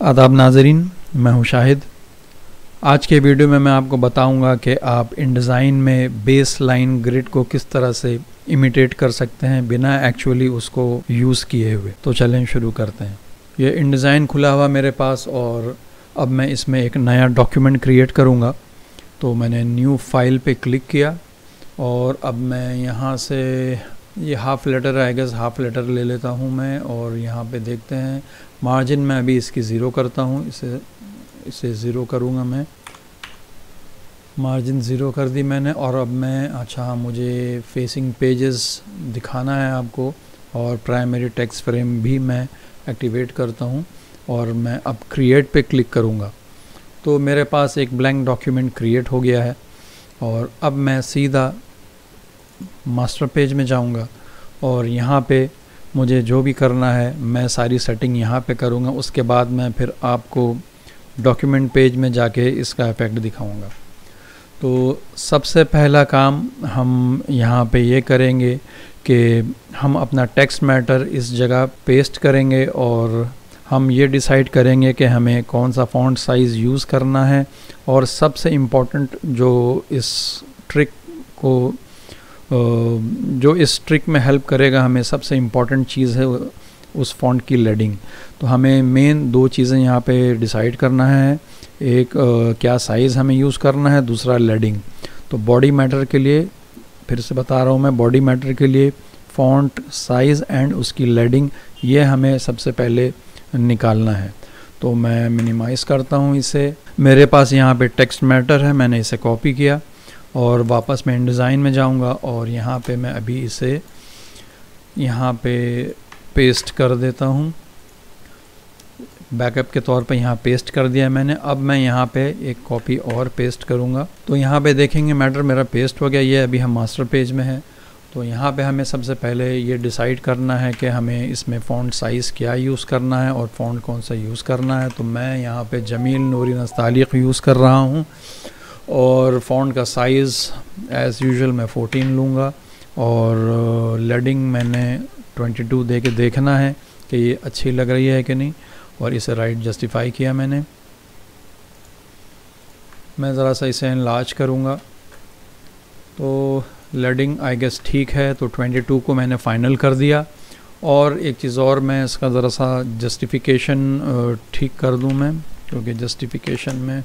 आदाब नाज़रीन, मैं हूं शाहिद। आज के वीडियो में मैं आपको बताऊंगा कि आप इनडिज़ाइन में बेस लाइन ग्रिड को किस तरह से इमिटेट कर सकते हैं बिना एक्चुअली उसको यूज़ किए हुए। तो चलें शुरू करते हैं। ये इनडिज़ाइन खुला हुआ मेरे पास और अब मैं इसमें एक नया डॉक्यूमेंट क्रिएट करूंगा। तो मैंने न्यू फाइल पे क्लिक किया और अब मैं यहाँ से ये half letter I guess half letter ले लेता हूँ मैं, और यहाँ पे देखते हैं मार्जिन मैं अभी इसकी ज़ीरो करता हूँ। इसे ज़ीरो करूँगा मैं, मार्जिन ज़ीरो कर दी मैंने। और अब मैं मुझे फेसिंग पेजेस दिखाना है आपको, और प्राइमरी टेक्स्ट फ्रेम भी मैं एक्टिवेट करता हूँ और मैं अब क्रिएट पे क्लिक करूँगा। तो मेरे पास एक ब्लैंक डॉक्यूमेंट क्रिएट हो गया है और अब मैं सीधा मास्टर पेज में जाऊंगा और यहाँ पे मुझे जो भी करना है मैं सारी सेटिंग यहाँ पे करूँगा। उसके बाद मैं फिर आपको डॉक्यूमेंट पेज में जाके इसका इफ़ेक्ट दिखाऊंगा। तो सबसे पहला काम हम यहाँ पे ये करेंगे कि हम अपना टेक्स्ट मैटर इस जगह पेस्ट करेंगे और हम ये डिसाइड करेंगे कि हमें कौन सा फ़ॉन्ट साइज़ यूज़ करना है। और सबसे इम्पोर्टेंट जो इस ट्रिक में हेल्प करेगा हमें, सबसे इम्पॉर्टेंट चीज़ है उस फ़ॉन्ट की लेडिंग। तो हमें मेन दो चीज़ें यहाँ पे डिसाइड करना है। एक क्या साइज़ हमें यूज़ करना है, दूसरा लेडिंग। तो बॉडी मैटर के लिए फिर से बता रहा हूँ मैं, बॉडी मैटर के लिए फ़ॉन्ट साइज़ एंड उसकी लेडिंग ये हमें सबसे पहले निकालना है। तो मैं मिनिमाइज़ करता हूँ इसे। मेरे पास यहाँ पे टेक्स्ट मैटर है, मैंने इसे कॉपी किया और वापस मैं इनडिज़ाइन में जाऊंगा और यहाँ पे मैं अभी इसे यहाँ पे पेस्ट कर देता हूँ। बैकअप के तौर पे यहाँ पेस्ट कर दिया मैंने। अब मैं यहाँ पे एक कॉपी और पेस्ट करूँगा। तो यहाँ पे देखेंगे मैटर मेरा पेस्ट हो गया। ये अभी हम मास्टर पेज में है। तो यहाँ पे हमें सबसे पहले ये डिसाइड करना है कि हमें इसमें फ़ॉन्ट साइज़ क्या यूज़ करना है और फ़ॉन्ट कौन सा यूज़ करना है। तो मैं यहाँ पे जमील नूरी नस्तालिक यूज़ कर रहा हूँ और फ़ॉन्ट का साइज़ एज़ यूजुअल मैं 14 लूँगा और लेडिंग मैंने 22 दे के देखना है कि ये अच्छी लग रही है कि नहीं, और इसे राइट जस्टिफाई किया मैंने। मैं ज़रा सा इसे एनलार्ज करूँगा तो लेडिंग आई गेस ठीक है। तो 22 को मैंने फ़ाइनल कर दिया। और एक चीज़ और, मैं इसका ज़रा सा जस्टिफिकेशन ठीक कर दूँ मैं, क्योंकि जस्टिफिकेशन में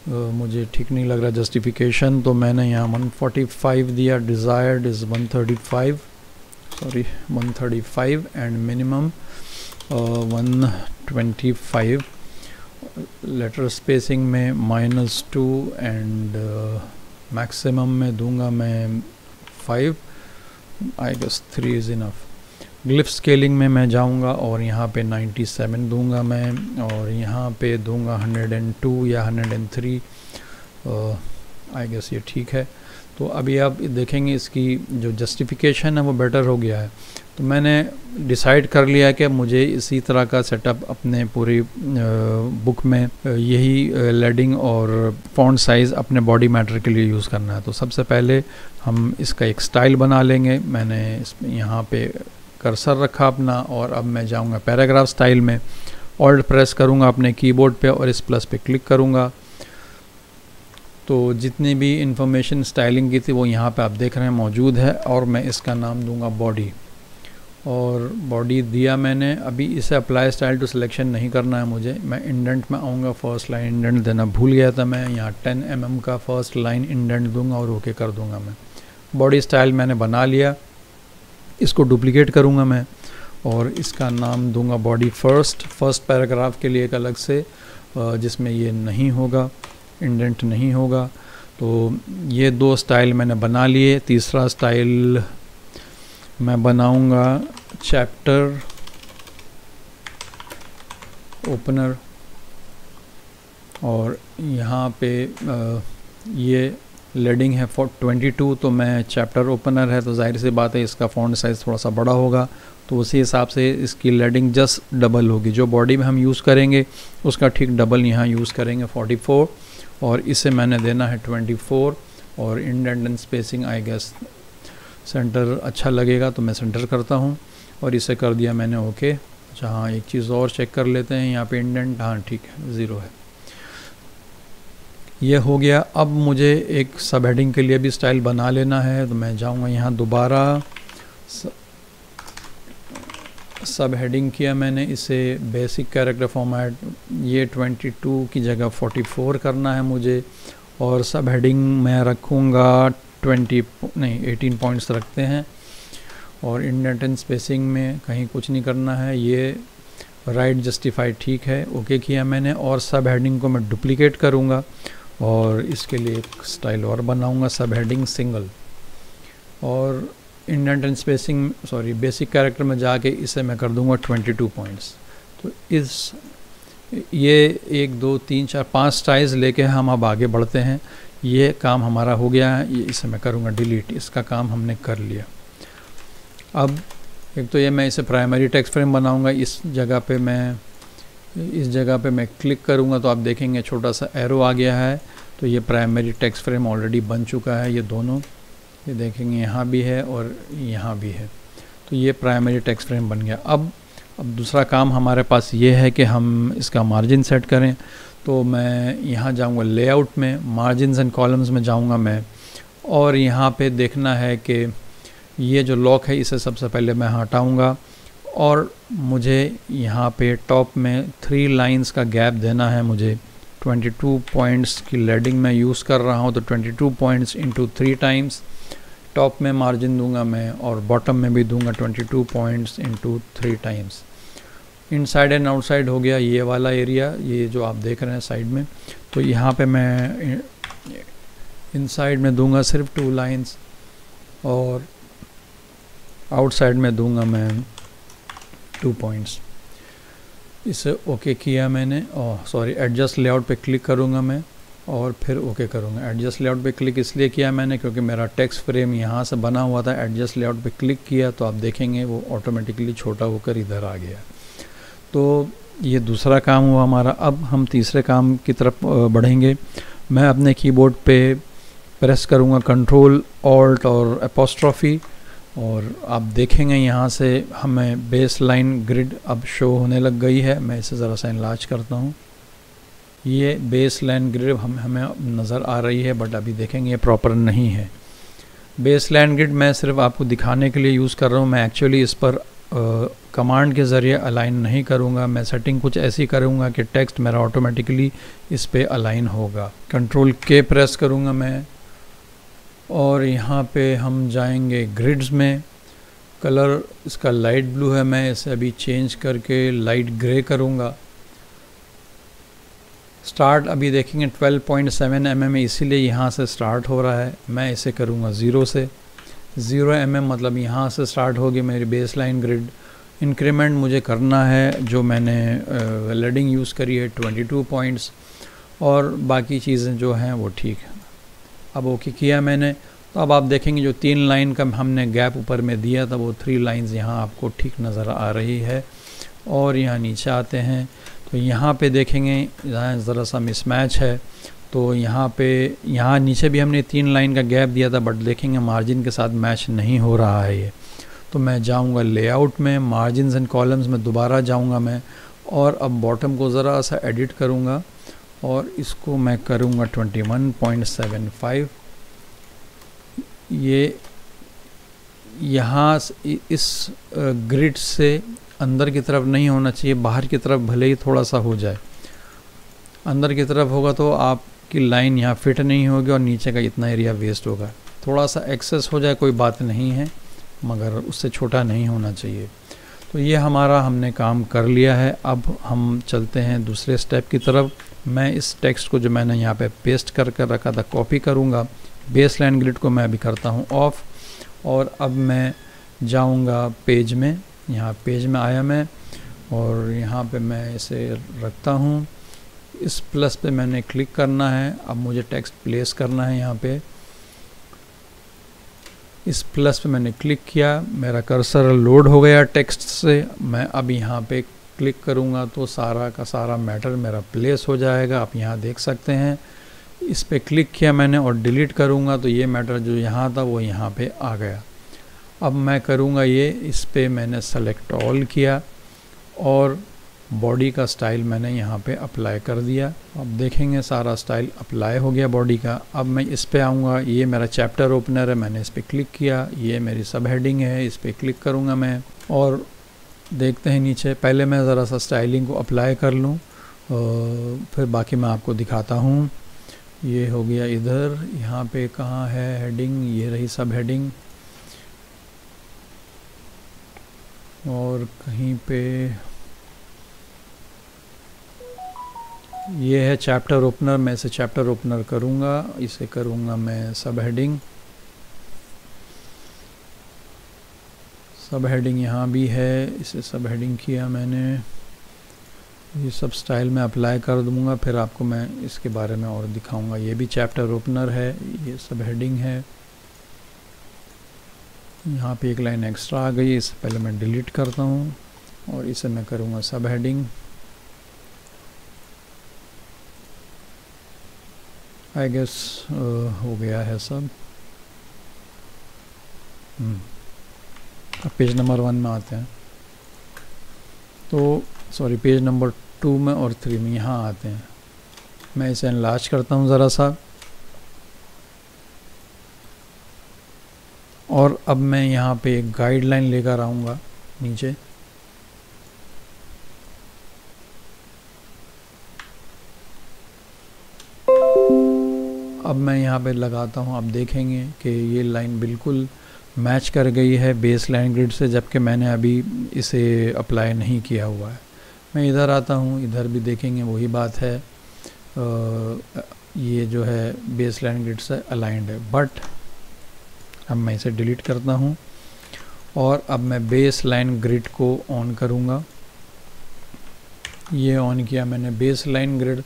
मुझे ठीक नहीं लग रहा जस्टिफिकेशन। तो मैंने यहाँ 145 दिया, desired is 135 and minimum 125। Letter spacing में -2 एंड मैक्सिमम में दूंगा मैं 5। I guess 3 is enough. Glyph scaling में मैं जाऊंगा और यहाँ पे 97 दूंगा मैं, और यहाँ पे दूंगा 102 या 103। आई गेस ये ठीक है। तो अभी आप देखेंगे इसकी जो जस्टिफिकेशन है वो बेटर हो गया है। तो मैंने डिसाइड कर लिया कि मुझे इसी तरह का सेटअप अपने पूरी बुक में यही लेडिंग और फ़ॉन्ट साइज़ अपने बॉडी मैटर के लिए यूज़ करना है। तो सबसे पहले हम इसका एक स्टाइल बना लेंगे। मैंने इसमें यहाँ पे कर्सर रखा अपना और अब मैं जाऊँगा पैराग्राफ स्टाइल में। ऑल्ट प्रेस करूँगा अपने कीबोर्ड पे और इस प्लस पे क्लिक करूँगा। तो जितनी भी इंफॉर्मेशन स्टाइलिंग की थी वो यहाँ पे आप देख रहे हैं मौजूद है, और मैं इसका नाम दूंगा बॉडी। और बॉडी दिया मैंने। अभी इसे अप्लाई स्टाइल टू सिलेक्शन नहीं करना है मुझे। मैं इंडेंट में आऊँगा, फर्स्ट लाइन इंडेंट देना भूल गया था मैं। यहाँ 10 mm का फर्स्ट लाइन इंडेंट दूंगा और ओके कर दूंगा मैं। बॉडी स्टाइल मैंने बना लिया। इसको डुप्लीकेट करूँगा मैं और इसका नाम दूंगा बॉडी फर्स्ट पैराग्राफ के लिए एक अलग से, जिसमें ये नहीं होगा, इंडेंट नहीं होगा। तो ये दो स्टाइल मैंने बना लिए। तीसरा स्टाइल मैं बनाऊंगा चैप्टर ओपनर, और यहाँ पे ये लेडिंग है 22। तो मैं चैप्टर ओपनर है तो जाहिर सी बात है इसका फ़ॉन्ट साइज़ थोड़ा सा बड़ा होगा। तो उसी हिसाब से इसकी लेडिंग जस्ट डबल होगी। जो बॉडी में हम यूज़ करेंगे उसका ठीक डबल यहाँ यूज़ करेंगे 44, और इसे मैंने देना है 24। और indent and spacing I guess centre अच्छा लगेगा तो मैं सेंटर करता हूँ और इसे कर दिया मैंने ओके। अच्छा हाँ, एक चीज़ और चेक कर लेते हैं, यहाँ पे इंडेंट, हाँ ठीक है, 0 है। ये हो गया। अब मुझे एक सब हेडिंग के लिए भी स्टाइल बना लेना है, तो मैं जाऊँगा यहाँ, दोबारा सब हेडिंग किया मैंने, इसे बेसिक कैरेक्टर फॉर्मेट, ये 22 की जगह 44 करना है मुझे, और सब हेडिंग मैं रखूँगा 18 पॉइंट्स रखते हैं, और इंडेंट एंड स्पेसिंग में कहीं कुछ नहीं करना है, ये राइट जस्टिफाइड ठीक है, ओके किया मैंने। और सब हेडिंग को मैं डुप्लीकेट करूँगा और इसके लिए एक स्टाइल और बनाऊँगा, सब हेडिंग सिंगल, और indent and spacing basic character में जाके इसे मैं कर दूँगा 22 पॉइंट्स। तो ये 1 2 3 4 5 स्टाइल्स लेके हम अब आगे बढ़ते हैं। ये काम हमारा हो गया है, ये इसे मैं करूँगा डिलीट, इसका काम हमने कर लिया। अब एक तो ये मैं इसे प्राइमरी टेक्स्ट फ्रेम बनाऊँगा, इस जगह पे मैं क्लिक करूँगा तो आप देखेंगे छोटा सा एरो आ गया है, तो ये प्राइमरी टेक्स्ट फ्रेम ऑलरेडी बन चुका है। ये दोनों, ये देखेंगे यहाँ भी है और यहाँ भी है, तो ये प्राइमरी टेक्स्ट फ्रेम बन गया। अब दूसरा काम हमारे पास ये है कि हम इसका मार्जिन सेट करें, तो मैं यहाँ जाऊँगा लेआउट में, मार्जिन्स एंड कॉलम्स में जाऊँगा मैं, और यहाँ पे देखना है कि ये जो लॉक है इसे सबसे पहले मैं हटाऊँगा, और मुझे यहाँ पे टॉप में 3 लाइंस का गैप देना है मुझे। 22 पॉइंट्स की लेडिंग मैं यूज़ कर रहा हूँ, तो 22 पॉइंट्स इंटू 3 टाइम्स टॉप में मार्जिन दूंगा मैं, और बॉटम में भी दूंगा 22 points into 3 times. Inside and outside हो गया ये वाला एरिया, ये जो आप देख रहे हैं साइड में, तो यहाँ पे मैं इनसाइड में दूंगा सिर्फ 2 लाइंस, और आउटसाइड में दूंगा मैं 2 पॉइंट्स। इसे ओके किया मैंने, एडजस्ट लेआउट पे क्लिक करूँगा मैं और फिर ओके करूँगा। एडजस्ट लेआउट पे क्लिक इसलिए किया मैंने क्योंकि मेरा टेक्स्ट फ्रेम यहाँ से बना हुआ था। एडजस्ट लेआउट पे क्लिक किया तो आप देखेंगे वो ऑटोमेटिकली छोटा होकर इधर आ गया। तो ये दूसरा काम हुआ हमारा। अब हम तीसरे काम की तरफ बढ़ेंगे। मैं अपने कीबोर्ड पे प्रेस करूँगा कंट्रोल ऑल्ट और एपोस्ट्रॉफी, और आप देखेंगे यहाँ से हमें बेस लाइन ग्रिड अब शो होने लग गई है। मैं इसे ज़रा सा इनलार्ज करता हूँ। ये बेस लाइन ग्रिड हमें नज़र आ रही है, बट अभी देखेंगे ये प्रॉपर नहीं है। बेस लाइन ग्रिड मैं सिर्फ आपको दिखाने के लिए यूज़ कर रहा हूँ। मैं एक्चुअली इस पर कमांड के ज़रिए अलाइन नहीं करूँगा। मैं सेटिंग कुछ ऐसी करूँगा कि टेक्स्ट मेरा ऑटोमेटिकली इस पे अलाइन होगा। कंट्रोल के प्रेस करूँगा मैं, और यहाँ पे हम जाएंगे ग्रिड्स में। कलर इसका लाइट ब्लू है, मैं इसे अभी चेंज करके लाइट ग्रे करूँगा। स्टार्ट अभी देखेंगे 12.7 mm है, इसीलिए यहाँ से स्टार्ट हो रहा है। मैं इसे करूँगा 0 से। 0 mm मतलब यहाँ से स्टार्ट होगी मेरी बेस लाइन ग्रिड। इंक्रीमेंट मुझे करना है, जो मैंने लेडिंग यूज़ करी है 22 पॉइंट्स, और बाकी चीज़ें जो हैं वो ठीक है। अब ओके किया मैंने, तो अब आप देखेंगे जो 3 लाइन का हमने गैप ऊपर में दिया था वो 3 लाइंस यहाँ आपको ठीक नज़र आ रही है। और यहाँ नीचे आते हैं तो यहाँ पे देखेंगे यहाँ ज़रा सा मिसमैच है। तो यहाँ नीचे भी हमने 3 लाइन का गैप दिया था, बट देखेंगे मार्जिन के साथ मैच नहीं हो रहा है ये। तो मैं जाऊँगा लेआउट में, मार्जिन्स एंड कॉलम्स में दोबारा जाऊँगा मैं, और अब बॉटम को ज़रा सा एडिट करूँगा और इसको मैं करूँगा 21.75। ये यहाँ इस ग्रिड से अंदर की तरफ नहीं होना चाहिए, बाहर की तरफ भले ही थोड़ा सा हो जाए। अंदर की तरफ होगा तो आपकी लाइन यहाँ फिट नहीं होगी और नीचे का इतना एरिया वेस्ट होगा। थोड़ा सा एक्सेस हो जाए कोई बात नहीं है, मगर उससे छोटा नहीं होना चाहिए। तो ये हमने काम कर लिया है। अब हम चलते हैं दूसरे स्टेप की तरफ। मैं इस टेक्स्ट को जो मैंने यहाँ पे पेस्ट कर रखा था कॉपी करूँगा। बेस लाइन ग्रिड को मैं अभी करता हूँ ऑफ, और अब मैं जाऊँगा पेज में। यहाँ पेज में आया मैं, और यहाँ पे मैं इसे रखता हूँ। इस प्लस पे मैंने क्लिक करना है। अब मुझे टेक्स्ट प्लेस करना है यहाँ पे। इस प्लस पे मैंने क्लिक किया, मेरा कर्सर लोड हो गया टेक्स्ट से। मैं अब यहाँ पे क्लिक करूँगा तो सारा का सारा मैटर मेरा प्लेस हो जाएगा। आप यहाँ देख सकते हैं। इस पे क्लिक किया मैंने और डिलीट करूँगा तो ये मैटर जो यहाँ था वो यहाँ पे आ गया। अब मैं करूँगा ये, इस पे मैंने सेलेक्ट ऑल किया और बॉडी का स्टाइल मैंने यहाँ पे अप्लाई कर दिया। अब देखेंगे सारा स्टाइल अप्लाई हो गया बॉडी का। अब मैं इस पे आऊँगा, ये मेरा चैप्टर ओपनर है, मैंने इस पर क्लिक किया, ये मेरी सब हेडिंग है, इस पर क्लिक करूँगा मैं और देखते हैं नीचे। पहले मैं ज़रा सा स्टाइलिंग को अप्लाई कर लूँ, फिर बाकी मैं आपको दिखाता हूँ। ये हो गया इधर, यहाँ पे कहाँ है हेडिंग, ये रही सब हेडिंग, और कहीं पे ये है चैप्टर ओपनर। मैं इसे चैप्टर ओपनर करूँगा, इसे करूँगा मैं सब हेडिंग। सब हेडिंग यहाँ भी है, इसे सब हेडिंग किया मैंने। ये सब स्टाइल में अप्लाई कर दूँगा, फिर आपको मैं इसके बारे में और दिखाऊँगा। ये भी चैप्टर ओपनर है, ये सब हेडिंग है। यहाँ पे एक लाइन एक्स्ट्रा आ गई, इससे पहले मैं डिलीट करता हूँ और इसे मैं करूँगा सब हेडिंग। आई गेस हो गया है सब। अब पेज नंबर 1 में आते हैं, तो सॉरी पेज नंबर 2 में और 3 में यहाँ आते हैं। मैं इसे एनलार्ज करता हूँ ज़रा सा, और अब मैं यहाँ पे एक गाइडलाइन लेकर आऊँगा नीचे। अब मैं यहाँ पे लगाता हूँ, आप देखेंगे कि ये लाइन बिल्कुल मैच कर गई है बेस लाइन ग्रिड से, जबकि मैंने अभी इसे अप्लाई नहीं किया हुआ है। मैं इधर आता हूँ, इधर भी देखेंगे वही बात है, ये जो है बेस लाइन ग्रिड से अलाइंड है। बट अब मैं इसे डिलीट करता हूँ और अब मैं बेस लाइन ग्रिड को ऑन करूँगा। ये ऑन किया मैंने बेस लाइन ग्रिड,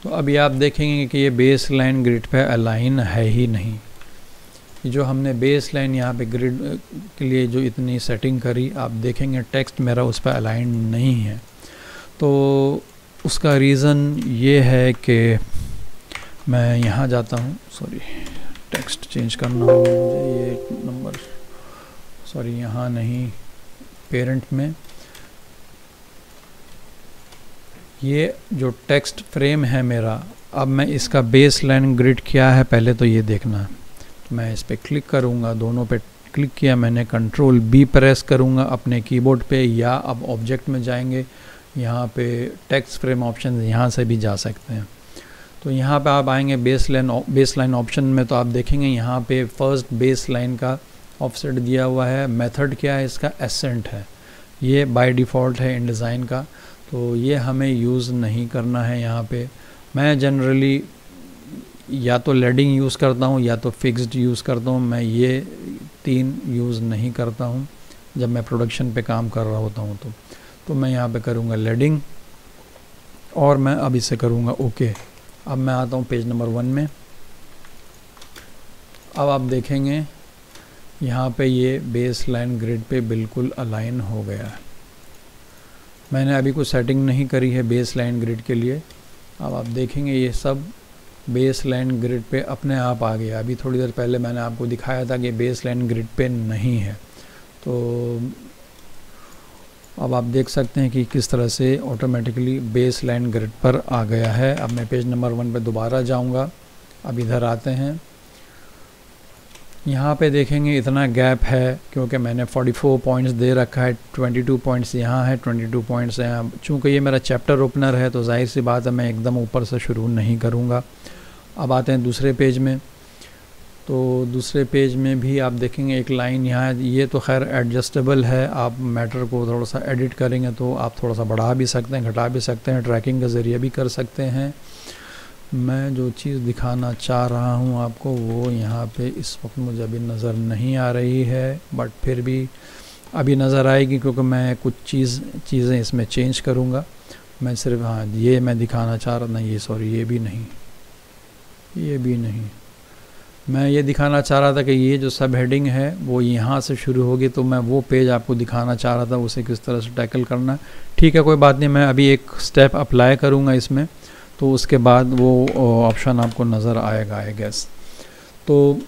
तो अभी आप देखेंगे कि ये बेस लाइन ग्रिड पे अलाइन है ही नहीं। जो हमने बेस लाइन यहाँ पे ग्रिड के लिए जो इतनी सेटिंग करी, आप देखेंगे टेक्स्ट मेरा उस पर अलाइन नहीं है। तो उसका रीज़न ये है कि मैं यहाँ जाता हूँ, सॉरी टेक्स्ट चेंज करना होगा मुझे, ये नंबर सॉरी यहाँ नहीं, पेरेंट में ये जो टेक्स्ट फ्रेम है मेरा, अब मैं इसका बेस लाइन ग्रिड क्या है पहले तो ये देखना है। तो मैं इस पर क्लिक करूँगा, दोनों पे क्लिक किया मैंने, कंट्रोल बी प्रेस करूँगा अपने कीबोर्ड पे, या अब ऑब्जेक्ट में जाएंगे, यहाँ पे टेक्स्ट फ्रेम ऑप्शन यहाँ से भी जा सकते हैं। तो यहाँ पे आप आएंगे बेस लाइन ऑप्शन में, तो आप देखेंगे यहाँ पे फर्स्ट बेस लाइन का ऑफसेट दिया हुआ है। मेथड क्या है इसका, एसेंट है, ये बाय डिफ़ॉल्ट है इनडिज़ाइन का, तो ये हमें यूज़ नहीं करना है। यहाँ पे मैं जनरली या तो लेडिंग यूज़ करता हूँ या तो फिक्स्ड यूज़ करता हूँ। मैं ये 3 यूज़ नहीं करता हूँ जब मैं प्रोडक्शन पे काम कर रहा होता हूँ। तो मैं यहाँ पे करूँगा लेडिंग और मैं अब इसे करूँगा ओके। अब मैं आता हूँ पेज नंबर 1 में। अब आप देखेंगे यहाँ पे ये बेस लाइन ग्रिड पे बिल्कुल अलाइन हो गया है। मैंने अभी कोई सेटिंग नहीं करी है बेस लाइन ग्रिड के लिए। अब आप देखेंगे ये सब बेस लाइन ग्रिड पे अपने आप आ गया। अभी थोड़ी देर पहले मैंने आपको दिखाया था कि बेस लाइन ग्रिड पे नहीं है। तो अब आप देख सकते हैं कि किस तरह से ऑटोमेटिकली बेस लाइन ग्रिड पर आ गया है। अब मैं पेज नंबर 1 पे दोबारा जाऊंगा। अब इधर आते हैं, यहाँ पे देखेंगे इतना गैप है क्योंकि मैंने 44 पॉइंट्स दे रखा है, 22 पॉइंट्स यहाँ है, 22 पॉइंट्स यहाँ। चूँकि ये मेरा चैप्टर ओपनर है तो जाहिर सी बात है मैं एकदम ऊपर से शुरू नहीं करूँगा। अब आते हैं दूसरे पेज में। तो दूसरे पेज में भी आप देखेंगे एक लाइन यहाँ है, ये तो खैर एडजस्टेबल है। आप मैटर को थोड़ा सा एडिट करेंगे तो आप थोड़ा सा बढ़ा भी सकते हैं, घटा भी सकते हैं, ट्रैकिंग के ज़रिए भी कर सकते हैं। मैं जो चीज़ दिखाना चाह रहा हूँ आपको वो यहाँ पे इस वक्त मुझे अभी नज़र नहीं आ रही है, बट फिर भी अभी नज़र आएगी क्योंकि मैं कुछ चीज़ें इसमें चेंज करूँगा। मैं सिर्फ हाँ ये मैं दिखाना चाह रहा था, ये सॉरी ये भी नहीं, मैं ये दिखाना चाह रहा था कि ये जो सब हेडिंग है वो यहाँ से शुरू होगी। तो मैं वो पेज आपको दिखाना चाह रहा था, उसे किस तरह से टैकल करना। ठीक है, कोई बात नहीं, मैं अभी एक स्टेप अप्लाई करूँगा इसमें, तो उसके बाद वो ऑप्शन आपको नज़र आएगा आई गेस। तो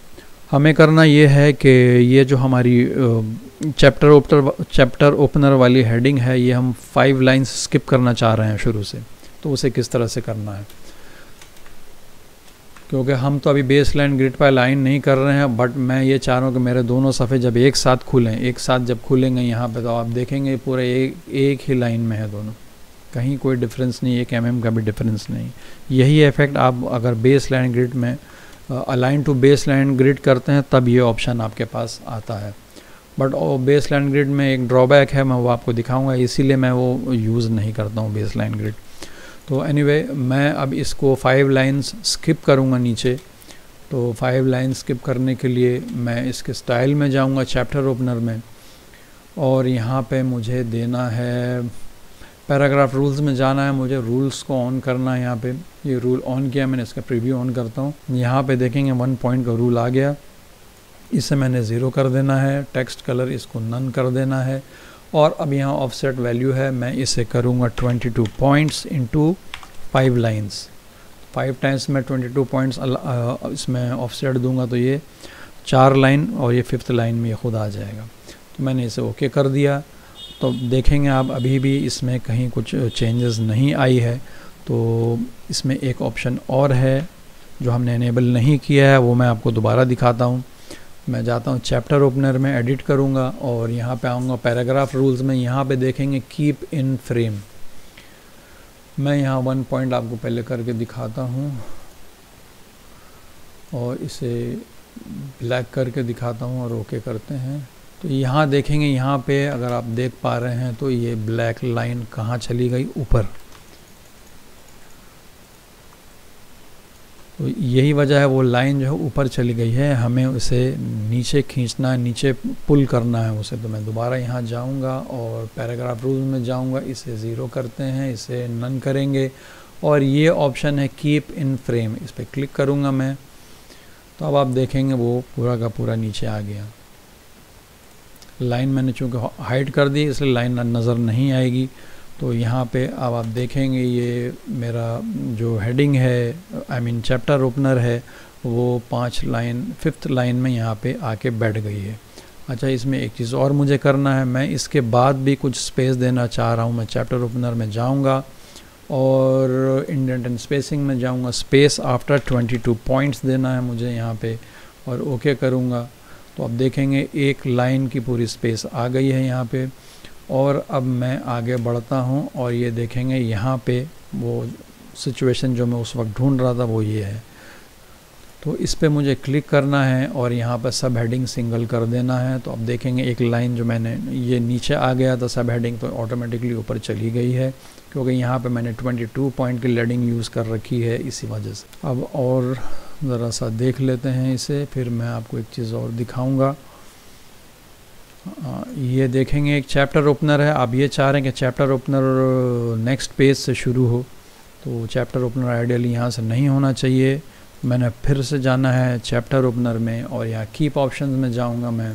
हमें करना ये है कि ये जो हमारी चैप्टर ओपनर वाली हेडिंग है, ये हम 5 लाइन्स स्किप करना चाह रहे हैं शुरू से। तो उसे किस तरह से करना है, क्योंकि हम तो अभी बेस लाइन ग्रिड पर लाइन नहीं कर रहे हैं, बट मैं ये चाह रहा हूँ कि मेरे दोनों सफ़े जब एक साथ खुलें, एक साथ जब खुलेंगे यहाँ पे, तो आप देखेंगे पूरे एक ही लाइन में है दोनों, कहीं कोई डिफरेंस नहीं, 1 mm का भी डिफरेंस नहीं। यही इफेक्ट आप अगर बेस लाइन ग्रिड में align to baseline grid करते हैं तब ये ऑप्शन आपके पास आता है। बट बेस लाइन ग्रिड में एक ड्रॉबैक है, मैं वो आपको दिखाऊंगा, इसीलिए मैं वो यूज़ नहीं करता हूँ बेस लाइन ग्रिड। तो एनीवे मैं अब इसको 5 लाइन्स स्किप करूँगा नीचे। तो 5 लाइन्स स्किप करने के लिए मैं इसके स्टाइल में जाऊँगा चैप्टर ओपनर में, और यहाँ पे मुझे देना है पैराग्राफ रूल्स में जाना है, मुझे रूल्स को ऑन करना है। यहाँ पे ये रूल ऑन किया मैंने, इसका प्रीव्यू ऑन करता हूँ। यहाँ पे देखेंगे 1 पॉइंट का रूल आ गया, इसे मैंने 0 कर देना है। टेक्स्ट कलर इसको नन कर देना है। और अब यहाँ ऑफसेट वैल्यू है, मैं इसे करूँगा 22 पॉइंट्स इंटू 5 लाइन्स। 5 टाइम्स मैं 22 पॉइंट्स इसमें ऑफसेट दूंगा तो ये 4 लाइन और ये 5th लाइन में ये खुद आ जाएगा। तो मैंने इसे ओके कर दिया। तो देखेंगे आप अभी भी इसमें कहीं कुछ चेंजेस नहीं आई है। तो इसमें एक ऑप्शन और है जो हमने इनेबल नहीं किया है, वो मैं आपको दोबारा दिखाता हूँ। मैं जाता हूँ चैप्टर ओपनर में, एडिट करूँगा और यहाँ पे आऊँगा पैराग्राफ रूल्स में। यहाँ पे देखेंगे कीप इन फ्रेम। मैं यहाँ 1 पॉइंट आपको पहले करके दिखाता हूँ और इसे ब्लैक करके दिखाता हूँ और ओके करते हैं। तो यहाँ देखेंगे, यहाँ पे अगर आप देख पा रहे हैं तो ये ब्लैक लाइन कहाँ चली गई, ऊपर। तो यही वजह है, वो लाइन जो है ऊपर चली गई है, हमें उसे नीचे खींचना है, नीचे पुल करना है उसे। तो मैं दोबारा यहाँ जाऊँगा और पैराग्राफ रूल में जाऊँगा, इसे 0 करते हैं, इसे नन करेंगे और ये ऑप्शन है कीप इन फ्रेम, इस पर क्लिक करूँगा मैं। तो अब आप देखेंगे वो पूरा का पूरा नीचे आ गया। लाइन मैंने चूँकि हाइड कर दी इसलिए लाइन नज़र नहीं आएगी। तो यहाँ पे अब आप देखेंगे ये मेरा जो हेडिंग है, आई मीन चैप्टर ओपनर है, वो 5th लाइन में यहाँ पे आके बैठ गई है। अच्छा, इसमें एक चीज़ और मुझे करना है, मैं इसके बाद भी कुछ स्पेस देना चाह रहा हूँ। मैं चैप्टर ओपनर में जाऊँगा और इंडेंट एंड स्पेसिंग में जाऊँगा, स्पेस आफ्टर 22 पॉइंट्स देना है मुझे यहाँ पे, और ओके करूँगा। तो अब देखेंगे एक लाइन की पूरी स्पेस आ गई है यहाँ पे। और अब मैं आगे बढ़ता हूँ और ये देखेंगे यहाँ पे वो सिचुएशन जो मैं उस वक्त ढूंढ रहा था वो ये है। तो इस पे मुझे क्लिक करना है और यहाँ पर सब हेडिंग सिंगल कर देना है। तो अब देखेंगे एक लाइन जो मैंने ये नीचे आ गया था सब हेडिंग, तो ऑटोमेटिकली ऊपर चली गई है, क्योंकि यहाँ पे मैंने 22 पॉइंट की लेडिंग यूज़ कर रखी है इसी वजह से। अब और ज़रा सा देख लेते हैं इसे, फिर मैं आपको एक चीज़ और दिखाऊँगा। ये देखेंगे एक चैप्टर ओपनर है। आप ये चाह रहे हैं कि चैप्टर ओपनर नेक्स्ट पेज से शुरू हो, तो चैप्टर ओपनर आइडियली यहाँ से नहीं होना चाहिए। मैंने फिर से जाना है चैप्टर ओपनर में और यहाँ कीप ऑप्शंस में जाऊँगा। मैं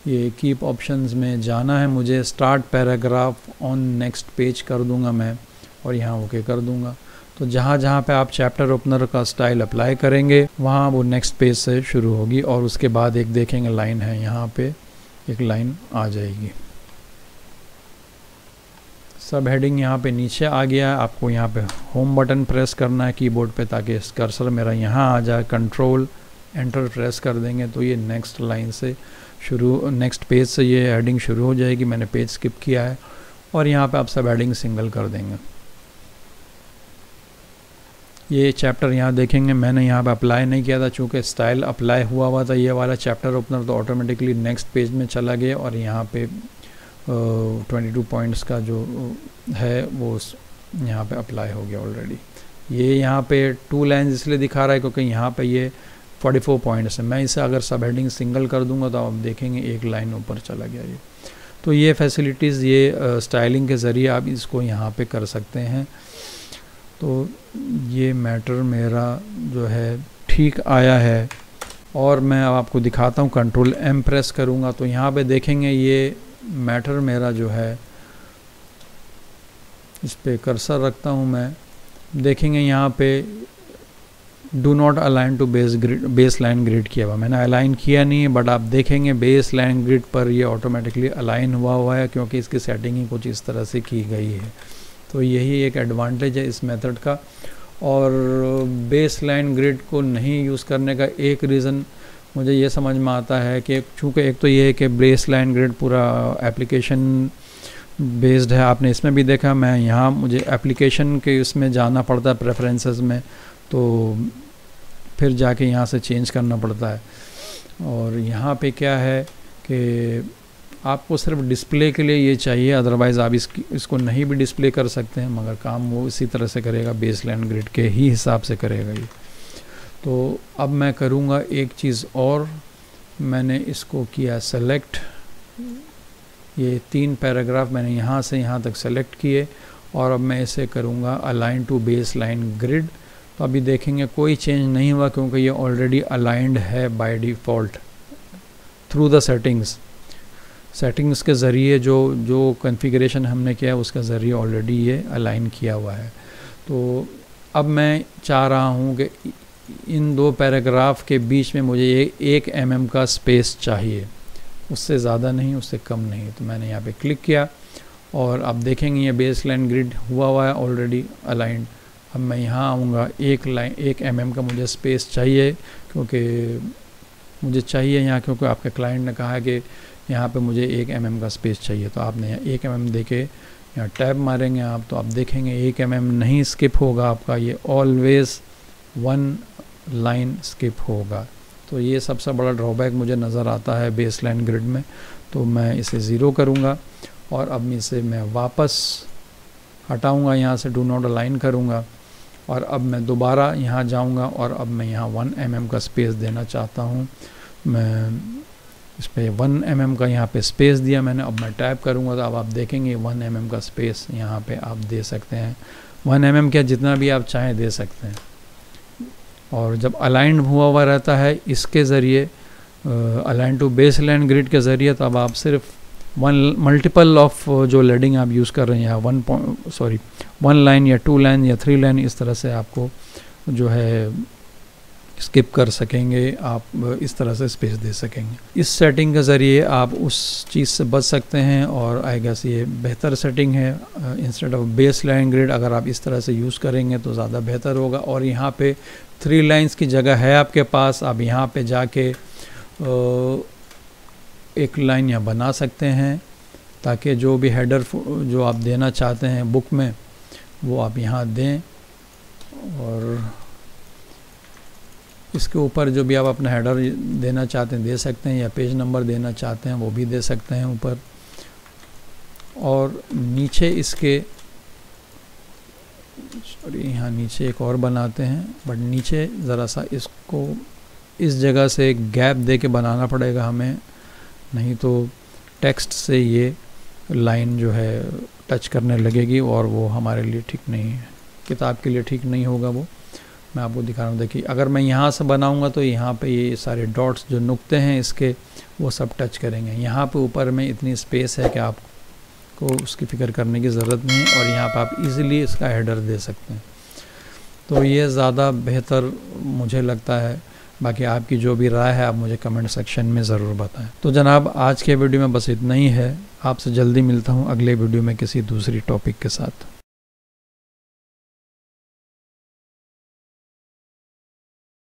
ये कीप ऑप्शंस में जाना है मुझे, start paragraph on next page कर दूँगा मैं और यहाँ ओके कर दूँगा। तो जहाँ जहाँ पे आप चैप्टर ओपनर का स्टाइल अप्लाई करेंगे वहाँ वो नेक्स्ट पेज से शुरू होगी और उसके बाद एक देखेंगे लाइन है, यहाँ पे एक लाइन आ जाएगी। सब हेडिंग यहाँ पे नीचे आ गया है। आपको यहाँ पे होम बटन प्रेस करना है कीबोर्ड पे ताकि कर्सर मेरा यहाँ आ जाए। कंट्रोल एंटर प्रेस कर देंगे तो ये नेक्स्ट लाइन से शुरू, नेक्स्ट पेज से ये हेडिंग शुरू हो जाएगी। मैंने पेज स्किप किया है और यहाँ पे आप सब हेडिंग सिंगल कर देंगे। ये चैप्टर यहाँ देखेंगे मैंने यहाँ पे अप्लाई नहीं किया था, चूँकि स्टाइल अप्लाई हुआ था ये वाला चैप्टर ओपनर, तो ऑटोमेटिकली नेक्स्ट पेज में चला गया और यहाँ पे 22 पॉइंट्स का जो है वो यहाँ पे अप्लाई हो गया ऑलरेडी। ये यहाँ पे 2 लाइन्स इसलिए दिखा रहा है क्योंकि यहाँ पे ये 44 पॉइंट्स है। मैं इसे अगर सब हेडिंग सिंगल कर दूंगा तो आप देखेंगे एक लाइन ऊपर चला गया ये। तो ये फैसिलिटीज़ ये स्टाइलिंग के ज़रिए आप इसको यहाँ पे कर सकते हैं। तो ये मैटर मेरा जो है ठीक आया है और मैं अब आपको दिखाता हूँ। कंट्रोल M प्रेस करूँगा तो यहाँ पे देखेंगे ये मैटर मेरा जो है, इस पे कर्सर रखता हूँ मैं, देखेंगे यहाँ पे do not align to baseline grid किया हुआ, मैंने अलाइन किया नहीं है, बट आप देखेंगे बेस लाइन ग्रिड पर ये ऑटोमेटिकली अलाइन हुआ है क्योंकि इसकी सेटिंग ही कुछ इस तरह से की गई है। तो यही एक एडवांटेज है इस मेथड का। और बेस लाइन ग्रिड को नहीं यूज़ करने का एक रीज़न मुझे ये समझ में आता है कि चूँकि एक तो ये है कि बेस लाइन ग्रिड पूरा एप्लीकेशन बेस्ड है, आपने इसमें भी देखा, मैं यहाँ मुझे एप्लीकेशन के उसमें जाना पड़ता है प्रेफरेंसेस में, तो फिर जाके यहाँ से चेंज करना पड़ता है। और यहाँ पे क्या है कि आपको सिर्फ डिस्प्ले के लिए ये चाहिए, अदरवाइज़ आप इसको नहीं भी डिस्प्ले कर सकते हैं, मगर काम वो इसी तरह से करेगा, बेस लाइन ग्रिड के ही हिसाब से करेगा ये। तो अब मैं करूँगा एक चीज़ और, मैंने इसको किया सेलेक्ट, ये 3 पैराग्राफ मैंने यहाँ से यहाँ तक सेलेक्ट किए और अब मैं इसे करूँगा align to baseline grid. तो अभी देखेंगे कोई चेंज नहीं हुआ क्योंकि ये ऑलरेडी अलाइंड है by default through the settings के ज़रिए, जो कॉन्फ़िगरेशन हमने किया है उसके ज़रिए ऑलरेडी ये अलाइन किया हुआ है। तो अब मैं चाह रहा हूँ कि इन 2 पैराग्राफ के बीच में मुझे 1 mm का स्पेस चाहिए, उससे ज़्यादा नहीं, उससे कम नहीं। तो मैंने यहाँ पे क्लिक किया और अब देखेंगे ये बेस लाइन ग्रिड हुआ है ऑलरेडी अलाइंड। अब मैं यहाँ आऊँगा, 1 mm का मुझे स्पेस चाहिए क्योंकि मुझे चाहिए यहाँ, क्योंकि आपके क्लाइंट ने कहा है कि यहाँ पे मुझे 1 mm का स्पेस चाहिए। तो आपने यहाँ 1 mm देके यहाँ टैब मारेंगे आप, तो आप देखेंगे 1 mm नहीं स्किप होगा आपका, ये ऑलवेज़ 1 लाइन स्किप होगा। तो ये सबसे बड़ा ड्रॉबैक मुझे नज़र आता है बेस लाइन ग्रिड में। तो मैं इसे 0 करूँगा और अब इसे मैं वापस हटाऊँगा, यहाँ से डू नॉट अलाइन करूँगा और अब मैं दोबारा यहाँ जाऊँगा और अब मैं यहाँ 1 mm का स्पेस देना चाहता हूँ। मैं इस पर 1 mm का यहाँ पे स्पेस दिया मैंने। अब मैं टैप करूँगा तो अब आप देखेंगे 1 mm का स्पेस यहाँ पे आप दे सकते हैं। 1 mm क्या, जितना भी आप चाहें दे सकते हैं। और जब अलाइंड हुआ रहता है इसके ज़रिए, align to baseline grid के ज़रिए, तो अब आप सिर्फ मल्टीपल ऑफ जो लेडिंग आप यूज़ कर रहे हैं, 1 लाइन या 2 लाइन या 3 लाइन, इस तरह से आपको जो है स्किप कर सकेंगे, आप इस तरह से स्पेस दे सकेंगे। इस सेटिंग के ज़रिए आप उस चीज़ से बच सकते हैं और आई गेस ये बेहतर सेटिंग है। Instead of base line grid अगर आप इस तरह से यूज़ करेंगे तो ज़्यादा बेहतर होगा। और यहाँ पे 3 लाइन्स की जगह है आपके पास, आप यहाँ पे जाके 1 लाइन यहाँ बना सकते हैं ताकि जो भी हेडर जो आप देना चाहते हैं बुक में वो आप यहाँ दें। और इसके ऊपर जो भी आप अपना हेडर देना चाहते हैं दे सकते हैं, या पेज नंबर देना चाहते हैं वो भी दे सकते हैं ऊपर। और नीचे इसके यहाँ नीचे एक और बनाते हैं, बट नीचे ज़रा सा इसको इस जगह से एक गैप दे के बनाना पड़ेगा हमें, नहीं तो टेक्स्ट से ये लाइन जो है टच करने लगेगी और वो हमारे लिए ठीक नहीं है, किताब के लिए ठीक नहीं होगा वो। मैं आपको दिखा रहा हूँ, देखिए अगर मैं यहाँ से बनाऊँगा तो यहाँ पे ये सारे डॉट्स जो नुक्ते हैं इसके वो सब टच करेंगे। यहाँ पे ऊपर में इतनी स्पेस है कि आपको उसकी फ़िक्र करने की ज़रूरत नहीं है और यहाँ पे आप इजीली इसका हेडर दे सकते हैं। तो ये ज़्यादा बेहतर मुझे लगता है। बाकी आपकी जो भी राय है आप मुझे कमेंट सेक्शन में ज़रूर बताएं। तो जनाब आज के वीडियो में बस इतना ही है। आपसे जल्दी मिलता हूँ अगले वीडियो में किसी दूसरी टॉपिक के साथ।